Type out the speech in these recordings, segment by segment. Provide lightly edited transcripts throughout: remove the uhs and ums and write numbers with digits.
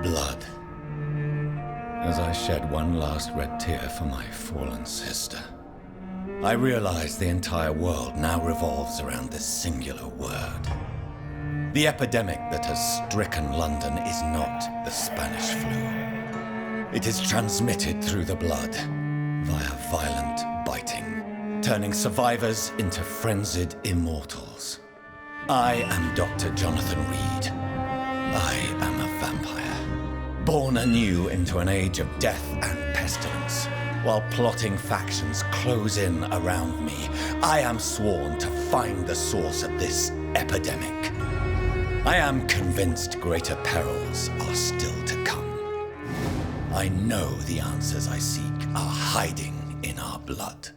Blood. As I shed one last red tear for my fallen sister, I realize the entire world now revolves around this singular word. The epidemic that has stricken London is not the Spanish flu. It is transmitted through the blood, via violent biting, turning survivors into frenzied immortals. I am Dr. Jonathan Reid. I am a vampire, born anew into an age of death and pestilence. While plotting factions close in around me, I am sworn to find the source of this epidemic. I am convinced greater perils are still to come. I know the answers I seek are hiding in our blood.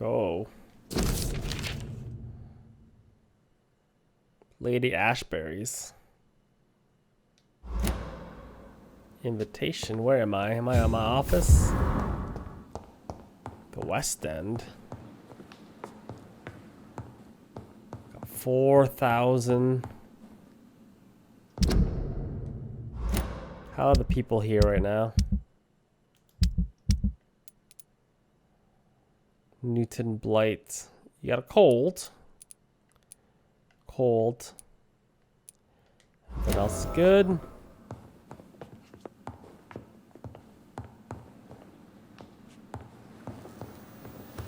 Oh. Lady Ashbury's. Invitation. Where am I? Am I on my office? The West End. Got 4,000. How are the people here right now? Newton Blight. You got a cold. Cold. Everything else is good.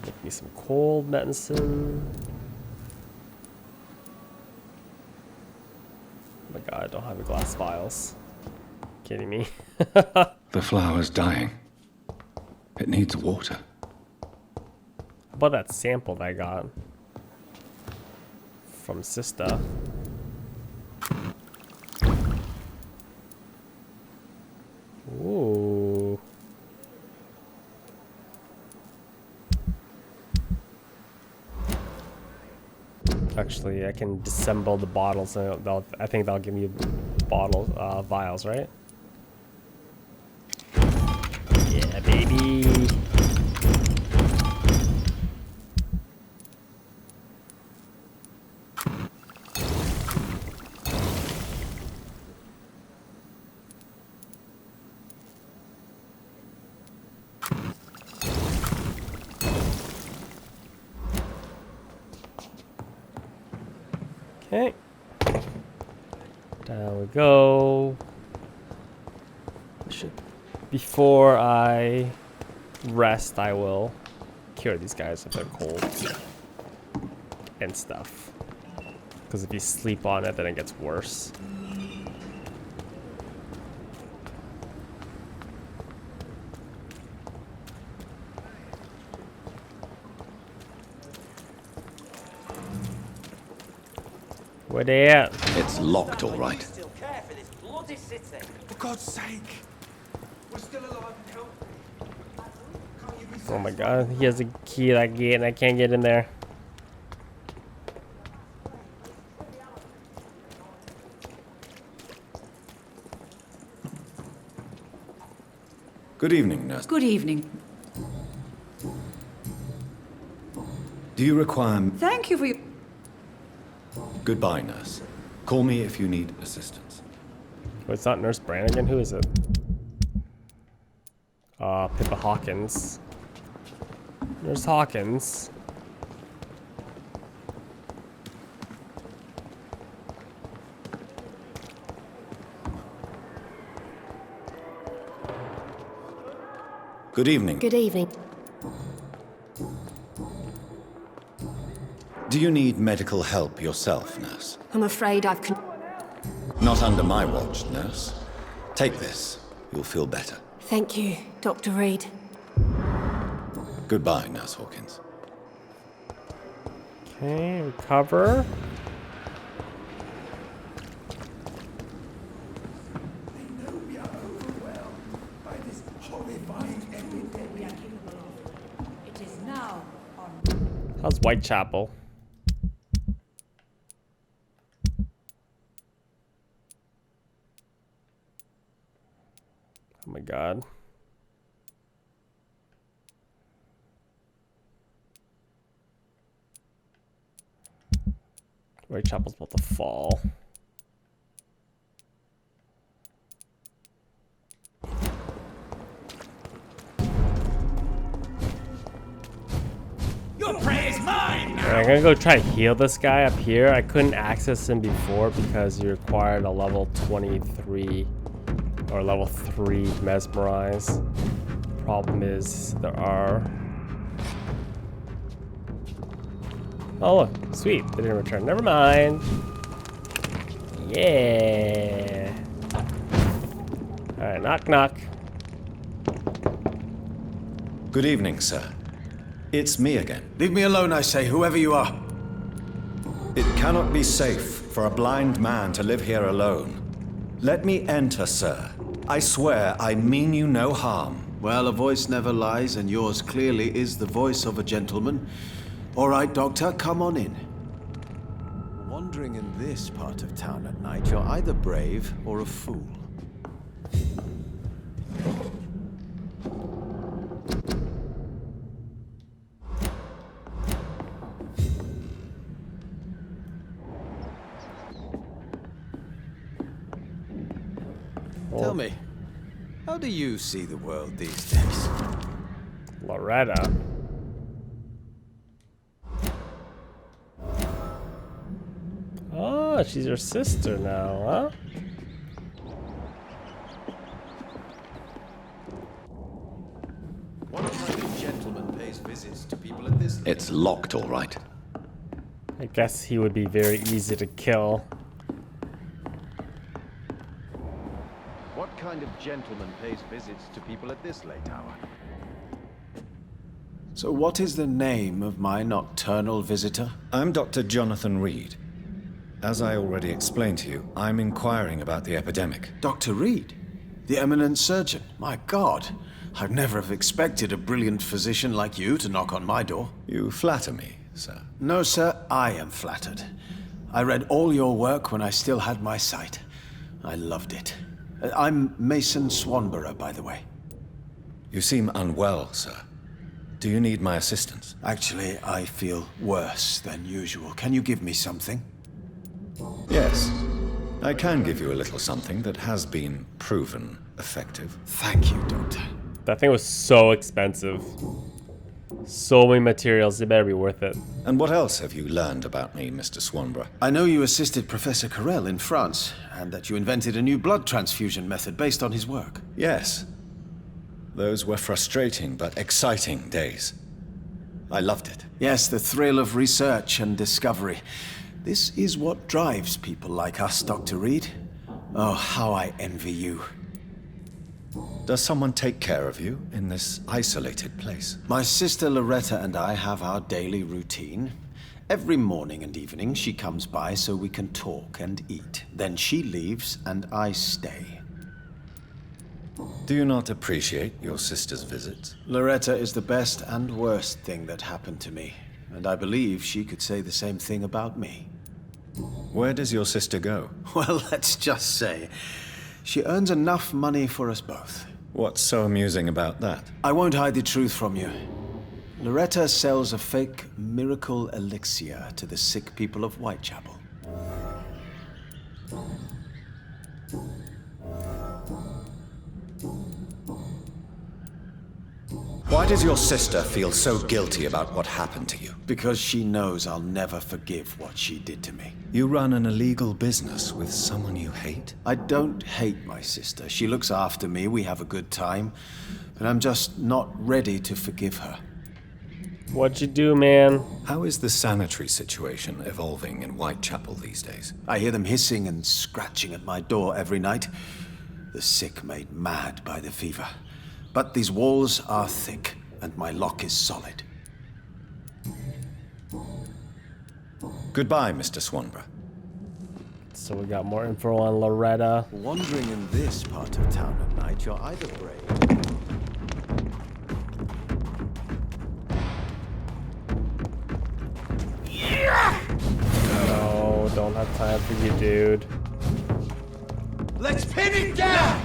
Make me some cold medicine. Oh my god, I don't have the glass vials. Kidding me? The flower's dying. It needs water. How about that sample that I got from Sista? Ooh. Actually, I can disassemble the bottles, and I think that'll give me bottles, vials, right? Yeah, baby. Okay. Down we go. Before I rest, I will cure these guys if they're cold and stuff. Because if you sleep on it, then it gets worse. Where they at? It's locked, all right. For God's sake! We're still alive and healthy. Can't you be Oh my god, he has a key to that gate and I can't get in there. Good evening, nurse. Good evening. Do you require... Thank you for your... Goodbye, nurse. Call me if you need assistance. Oh, it's not Nurse Brannigan. Who is it? Pippa Hawkins. Nurse Hawkins. Good evening. Good evening. Do you need medical help yourself, nurse? I'm afraid I've Not under my watch, nurse. Take this. You'll feel better. Thank you, Dr. Reid. Goodbye, Nurse Hawkins. Okay, recover. It is now on. How's Whitechapel? Oh my god. Whitechapel's about to fall. Your prey is mine! Alright, I'm gonna go try to heal this guy up here. I couldn't access him before because he required a level 23 or level 3 mesmerize. Problem is, there are... Oh look, sweet, they didn't return. Never mind. Yeah. Alright, knock knock. Good evening, sir. It's me again. Leave me alone, I say, whoever you are. It cannot be safe for a blind man to live here alone. Let me enter, sir. I swear I mean you no harm. Well, a voice never lies, and yours clearly is the voice of a gentleman. All right, Doctor, come on in. Wandering in this part of town at night, you're either brave or a fool. Tell me, how do you see the world these days? Loretta. Oh, she's your sister now, huh? What kind of gentleman pays visits to people at this? It's locked, all right. I guess he would be very easy to kill. What kind of gentleman pays visits to people at this late hour? So what is the name of my nocturnal visitor? I'm Dr. Jonathan Reid. As I already explained to you, I'm inquiring about the epidemic. Dr. Reid, the eminent surgeon. My God, I'd never have expected a brilliant physician like you to knock on my door. You flatter me, sir. No, sir, I am flattered. I read all your work when I still had my sight. I loved it. I'm Mason Swanborough, by the way. You seem unwell, sir. Do you need my assistance? Actually, I feel worse than usual. Can you give me something? Yes. I can give you a little something that has been proven effective. Thank you, Doctor. That thing was so expensive. So many materials, it better be worth it. And what else have you learned about me, Mr. Swanborough? I know you assisted Professor Carell in France, and that you invented a new blood transfusion method based on his work. Yes. Those were frustrating but exciting days. I loved it. Yes, the thrill of research and discovery. This is what drives people like us, Dr. Reid. Oh, how I envy you. Does someone take care of you in this isolated place? My sister Loretta and I have our daily routine. Every morning and evening she comes by so we can talk and eat. Then she leaves and I stay. Do you not appreciate your sister's visits? Loretta is the best and worst thing that happened to me. And I believe she could say the same thing about me. Where does your sister go? Well, let's just say, she earns enough money for us both. What's so amusing about that? I won't hide the truth from you. Loretta sells a fake miracle elixir to the sick people of Whitechapel. Why does your sister feel so guilty about what happened to you? Because she knows I'll never forgive what she did to me. You run an illegal business with someone you hate? I don't hate my sister. She looks after me, we have a good time. But I'm just not ready to forgive her. What'd you do, man? How is the sanitary situation evolving in Whitechapel these days? I hear them hissing and scratching at my door every night. The sick made mad by the fever. But these walls are thick, and my lock is solid. Goodbye, Mr. Swanborough. So we got more info on Loretta. Wandering in this part of town at night, you're either brave... No, don't have time for you, dude. Let's pin it down!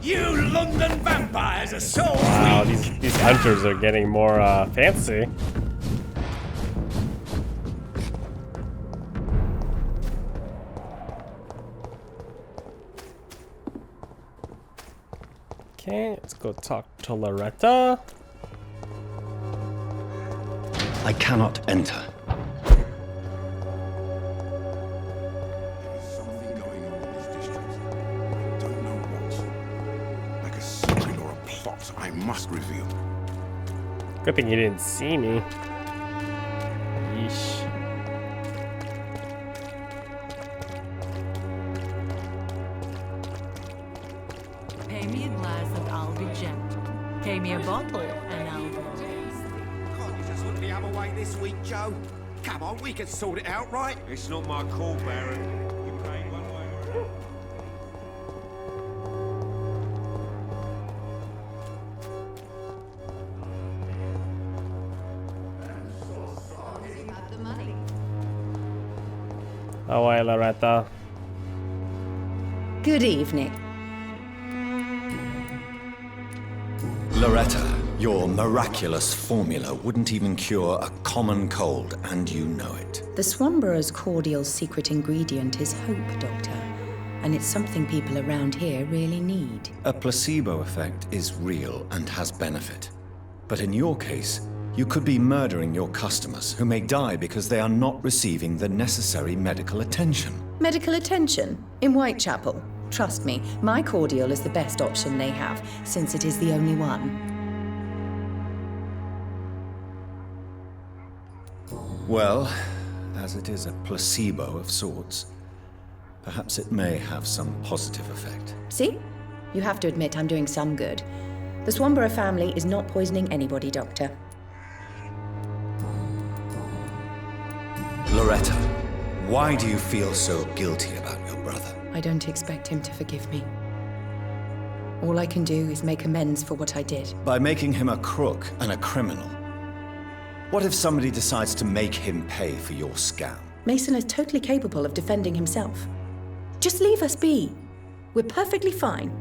You London vampires are so Wow, these hunters are getting more fancy. Okay, let's go talk to Loretta. I cannot enter. Something going on in this district. I don't know what. Like a secret or a plot I must reveal. Good thing you didn't see me. Yeesh. Pay me a glass and I'll be gentle. Pay me a bottle and I'll be Can't you just look the other way this week, Joe? Come on, we can sort it out, right? It's not my call, Baron. You paid one way or another. Oh, hi, Loretta. Good evening. Loretta, your miraculous formula wouldn't even cure a common cold, and you know it. The Swanborough's cordial's secret ingredient is hope, Doctor. And it's something people around here really need. A placebo effect is real and has benefit. But in your case, you could be murdering your customers who may die because they are not receiving the necessary medical attention. Medical attention? In Whitechapel? Trust me, my cordial is the best option they have, since it is the only one. Well, as it is a placebo of sorts, perhaps it may have some positive effect. See? You have to admit I'm doing some good. The Swanborough family is not poisoning anybody, Doctor. Loretta, why do you feel so guilty about your brother? I don't expect him to forgive me. All I can do is make amends for what I did. By making him a crook and a criminal. What if somebody decides to make him pay for your scam? Mason is totally capable of defending himself. Just leave us be. We're perfectly fine.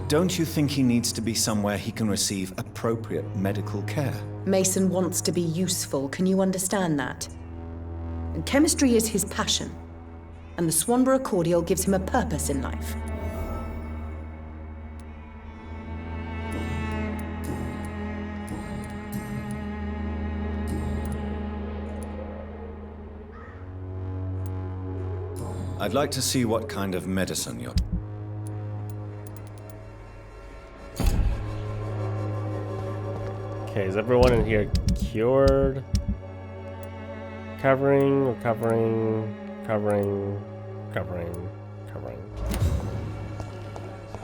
Don't you think he needs to be somewhere he can receive appropriate medical care? Mason wants to be useful, can you understand that? And chemistry is his passion. And the Swanborough cordial gives him a purpose in life. I'd like to see what kind of medicine you're... Okay, is everyone in here cured? Recovering.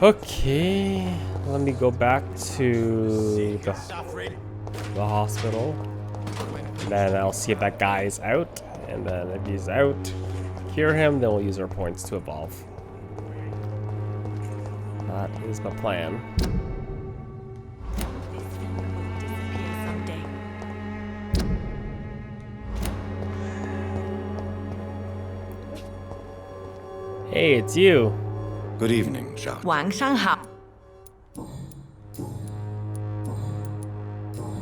Okay, let me go back to the hospital. And then I'll see if that guy is out. And then if he's out, cure him, then we'll use our points to evolve. That is my plan. Hey, it's you. Good evening, Jacques. 晚上好.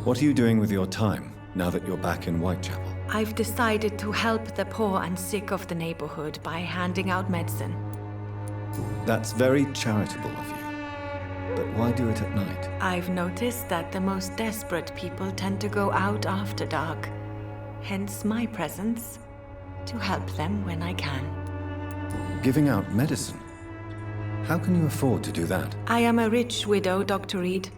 What are you doing with your time, now that you're back in Whitechapel? I've decided to help the poor and sick of the neighborhood by handing out medicine. That's very charitable of you. But why do it at night? I've noticed that the most desperate people tend to go out after dark. Hence my presence, to help them when I can. Giving out medicine? How can you afford to do that? I am a rich widow, Dr. Reid.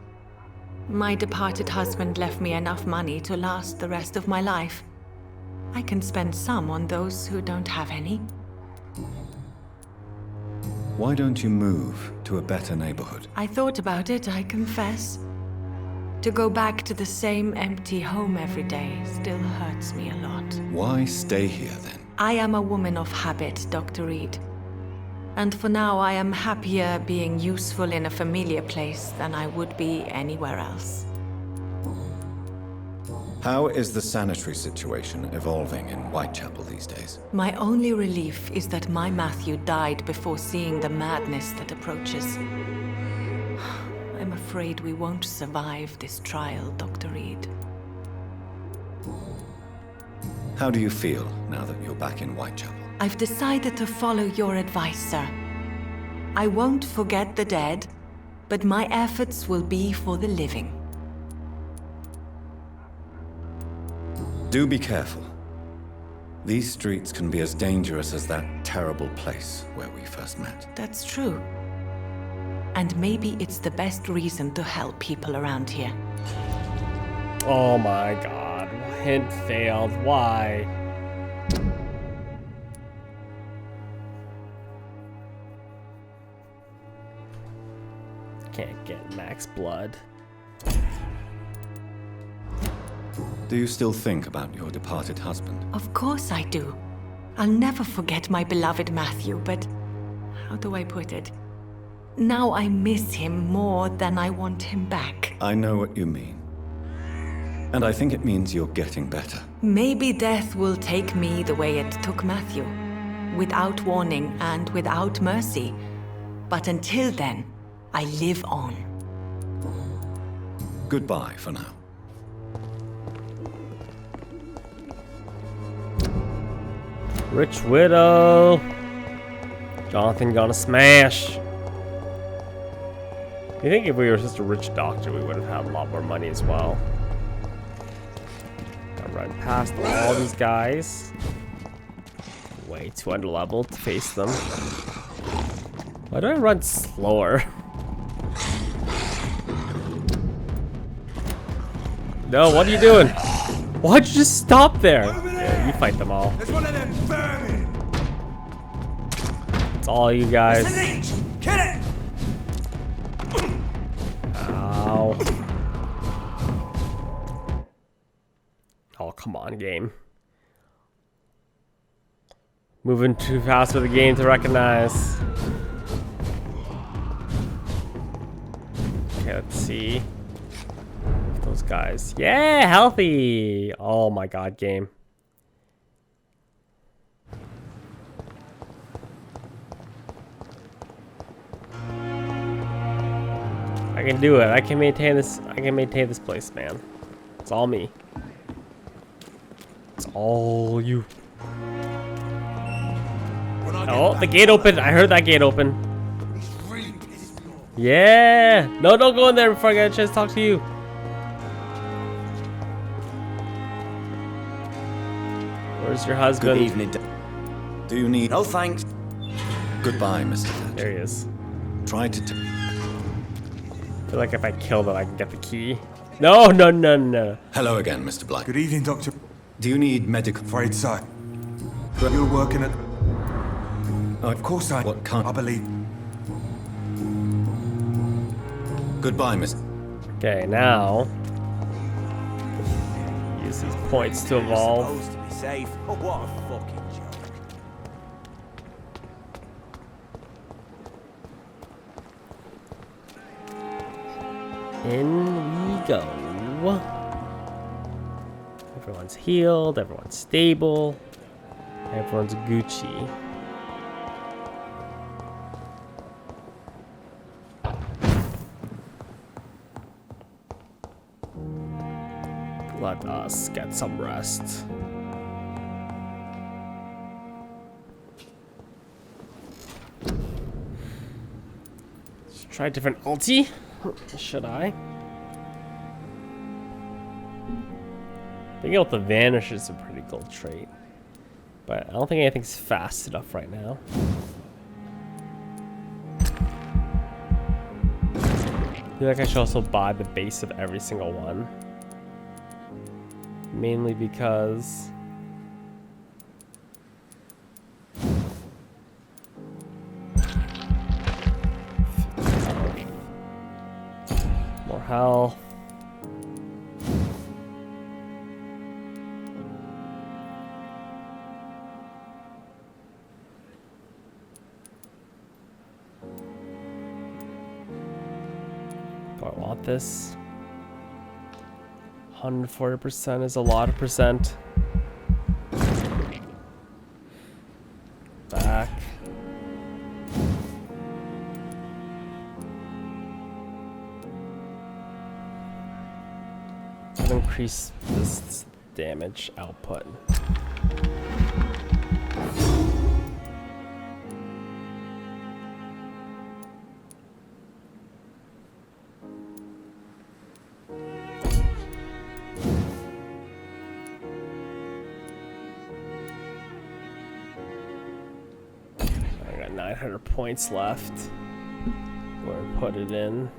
My departed husband left me enough money to last the rest of my life. I can spend some on those who don't have any. Why don't you move to a better neighborhood? I thought about it, I confess. To go back to the same empty home every day still hurts me a lot. Why stay here then? I am a woman of habit, Dr. Reid. And for now, I am happier being useful in a familiar place than I would be anywhere else. How is the sanitary situation evolving in Whitechapel these days? My only relief is that my Matthew died before seeing the madness that approaches. I'm afraid we won't survive this trial, Dr. Reid. How do you feel now that you're back in Whitechapel? I've decided to follow your advice, sir. I won't forget the dead, but my efforts will be for the living. Do be careful. These streets can be as dangerous as that terrible place where we first met. That's true. And maybe it's the best reason to help people around here. Oh my god. Hint failed. Why? Can't get max blood. Do you still think about your departed husband? Of course I do. I'll never forget my beloved Matthew, but how do I put it? Now I miss him more than I want him back. I know what you mean. And I think it means you're getting better. Maybe death will take me the way it took Matthew, without warning and without mercy. But until then, I live on. Goodbye for now. Rich Widow. Jonathan gonna smash. You think if we were just a rich doctor, we would have had a lot more money as well. Gotta run past all these guys. Way too underleveled to face them. Why do I run slower? No, what are you doing? Why'd you just stop there? Yeah, you fight them all. There's one of them vermin. It's all you guys. Kill it. Ow. Oh, come on, game. Moving too fast for the game to recognize. Okay, let's see. Those guys. Yeah, healthy. Oh my god, game. I can do it. I can maintain this. I can maintain this place, man. It's all me. It's all you. Oh, the gate opened. I heard that gate open. Yeah. No, don't go in there before I get a chance to talk to you. Where's your husband? Good evening. Do you need... No thanks. Goodbye, Mr. Thatcher. There he is. Try to... I feel like if I kill them, I can get the key. No, no, no, no. Hello again, Mr. Blythe. Good evening, Doctor. Do you need medical... Afraid so. You're working at... Of course I... What can't... I believe... Goodbye, Miss... Okay, now... Use these points to evolve. Supposed to be safe. Oh, what a fucking joke. In we go. Everyone's healed, everyone's stable, everyone's Gucci. Let us get some rest. Let's try a different ulti. Should I? Being able to vanish is a pretty cool trait. But I don't think anything's fast enough right now. I feel like I should also buy the base of every single one. Mainly because... more health. Do I want this? 140% is a lot of percent. Back. I'll increase this damage output. 900 points left. Where I put it in.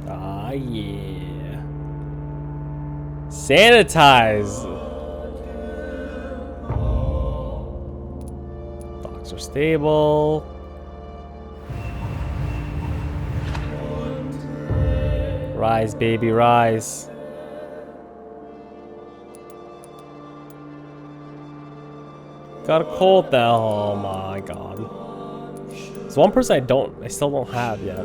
Ah, yeah. Sanitize. Dogs are stable. Rise, baby, rise. Got a cold now. Oh my god. There's one person I still don't have yet.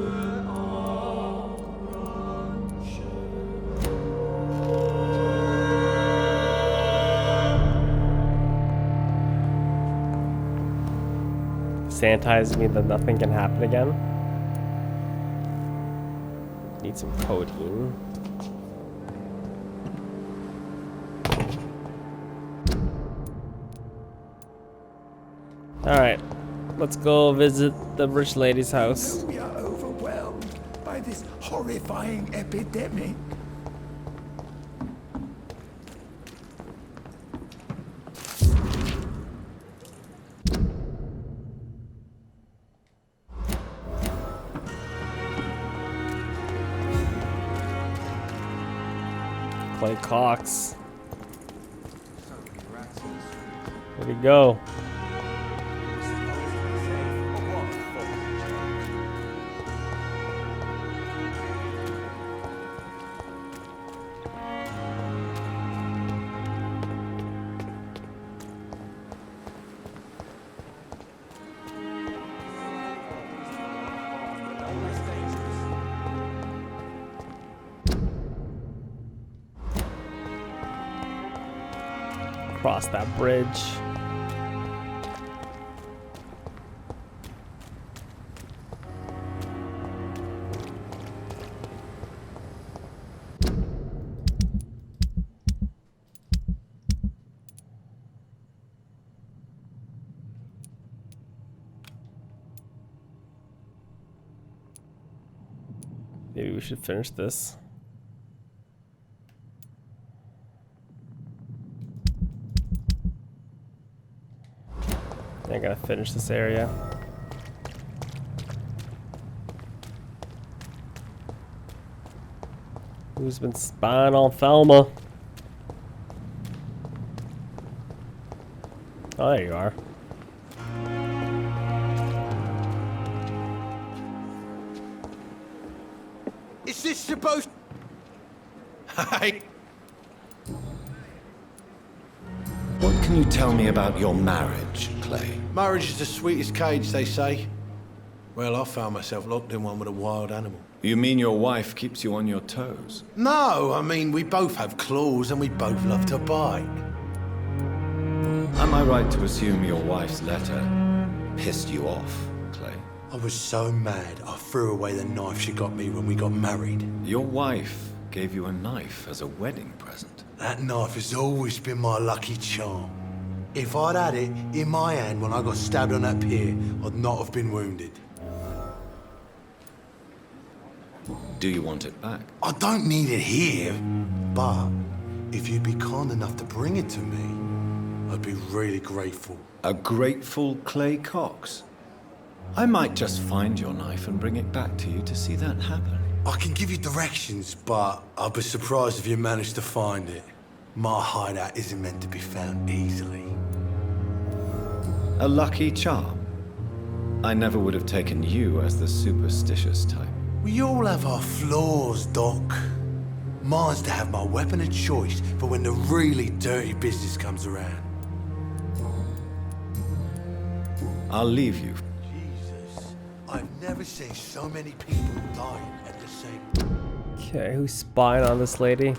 Sanitize me that nothing can happen again. Need some codeine. Alright, let's go visit the rich lady's house. We are overwhelmed by this horrifying epidemic. Play Cox. Where'd he go? Cross that bridge. Maybe we should finish this. I gotta finish this area. Who's been spying on Thelma? Oh, there you are. Is this supposed... Hey! What can you tell me about your marriage, Clay? Marriage is the sweetest cage, they say. Well, I found myself locked in one with a wild animal. You mean your wife keeps you on your toes? No, I mean, we both have claws and we both love to bite. Am I right to assume your wife's letter pissed you off, Clay? I was so mad, I threw away the knife she got me when we got married. Your wife gave you a knife as a wedding present. That knife has always been my lucky charm. If I'd had it in my hand when I got stabbed on that pier, I'd not have been wounded. Do you want it back? I don't need it here, but if you'd be kind enough to bring it to me, I'd be really grateful. A grateful Clay Cox? I might just find your knife and bring it back to you to see that happen. I can give you directions, but I'd be surprised if you managed to find it. My hideout isn't meant to be found easily. A lucky charm? I never would have taken you as the superstitious type. We all have our flaws, Doc. Mine's to have my weapon of choice for when the really dirty business comes around. I'll leave you. Jesus, I've never seen so many people dying at the same time. Okay, who's spying on this lady?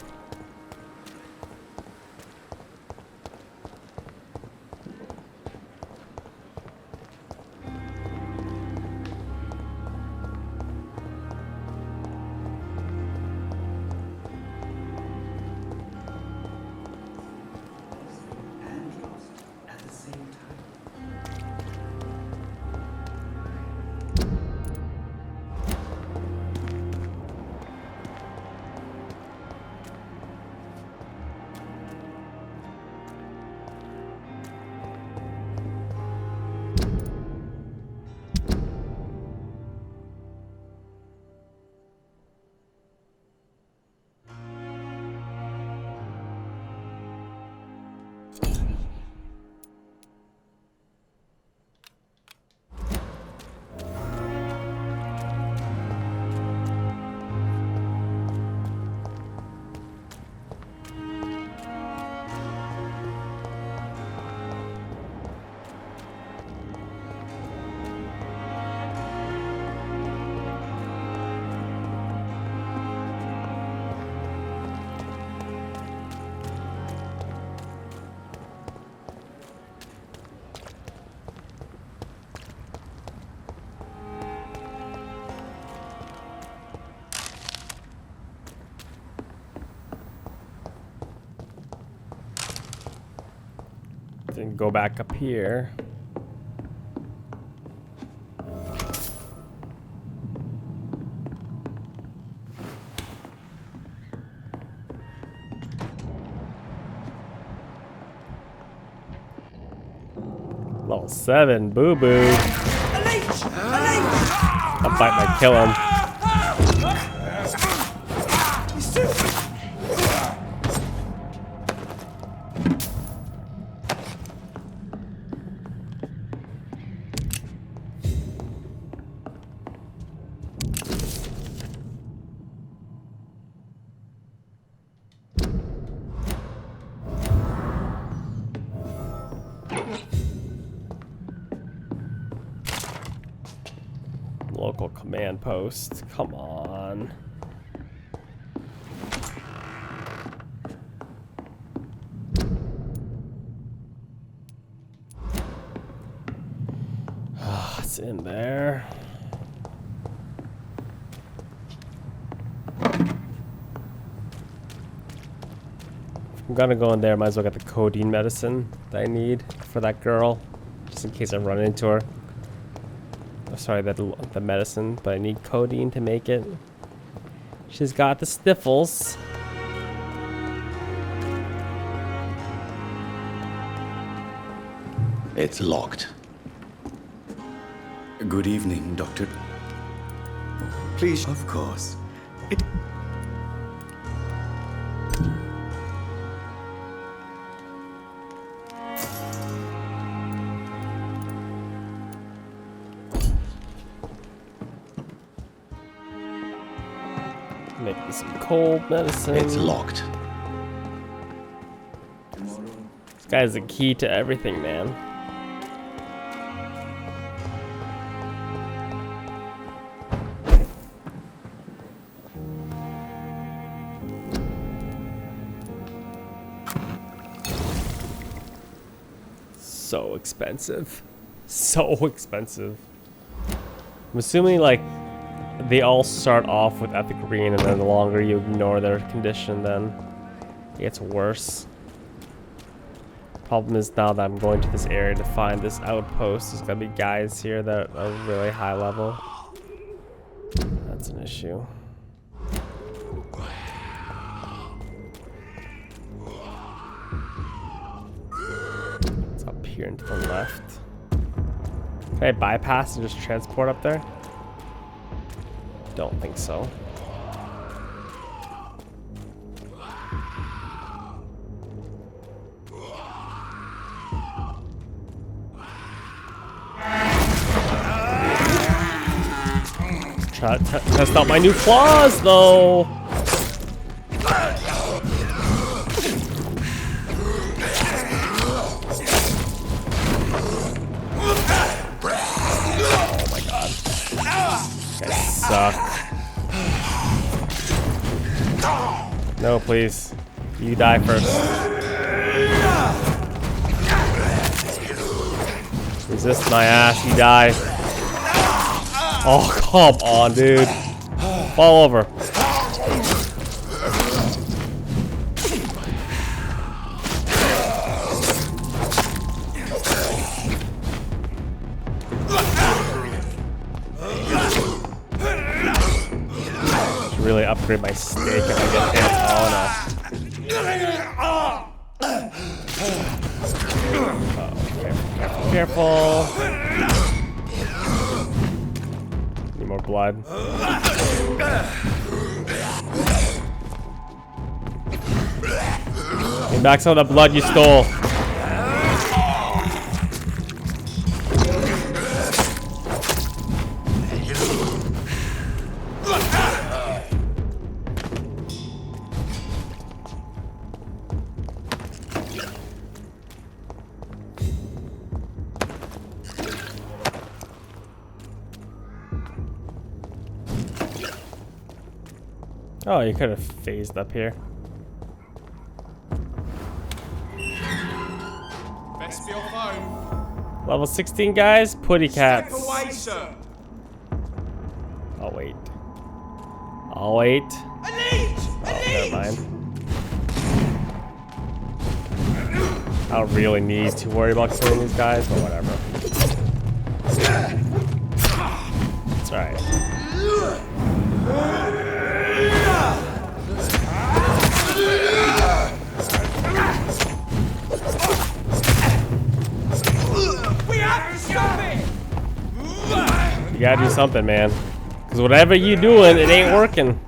Then go back up here. Level 7, boo boo. A bite might kill him. Local command post. Come on. It's in there. I'm gonna go in there. Might as well get the codeine medicine that I need for that girl, just in case I run into her. Sorry, the medicine, but I need codeine to make it. She's got the sniffles. It's locked. Good evening, Doctor. Please. Of course. It... Make me some cold medicine. It's locked. This guy's the key to everything, man. So expensive. So expensive. I'm assuming, like, they all start off with epic green, and then the longer you ignore their condition, then it gets worse. Problem is, now that I'm going to this area to find this outpost, there's gonna be guys here that are really high level. That's an issue. It's up here and to the left. Can I bypass and just transport up there? Don't think so. Try to test out my new claws, though. Oh my god. You guys suck. No, please. You die first. Resist my ass, you die. Oh, come on, dude. Fall over. Should really upgrade my steak if I get hit. Oh, no. Oh, careful. More blood. Give back some of the blood you stole. Oh, you could have phased up here. Bestial foam. Level 16 guys, putty cats. Step away, sir. I'll wait. I'll wait. Elite! Oh, never mind. I don't really need to worry about killing these guys, but whatever. It's alright. We have to stop it! You gotta do something, man. Because whatever you doing, it ain't working.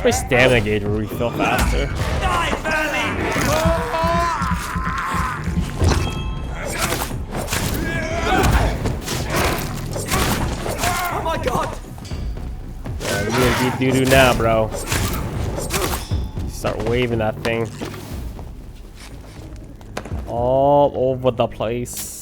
My stamina gauge will refill faster. Oh my god! Yeah, you in deep doo-doo now, bro. Start waving that thing all over the place.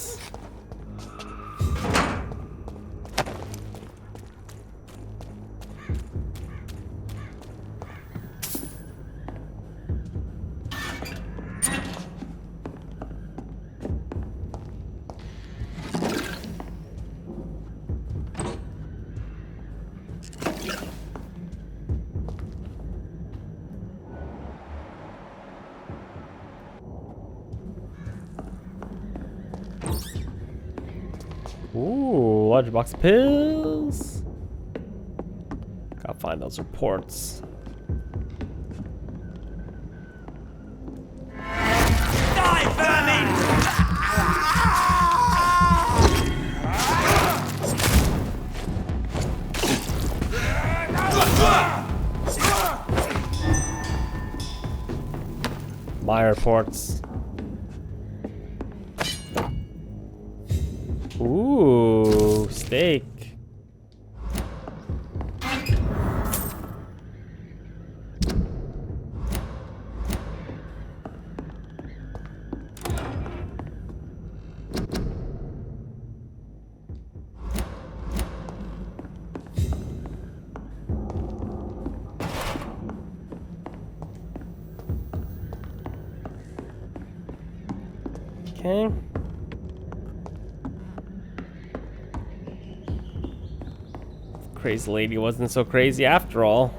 Ooh, large box of pills. Gotta find those reports. Die, vermin! My reports. Ooh, steak. Okay. Crazy lady wasn't so crazy after all.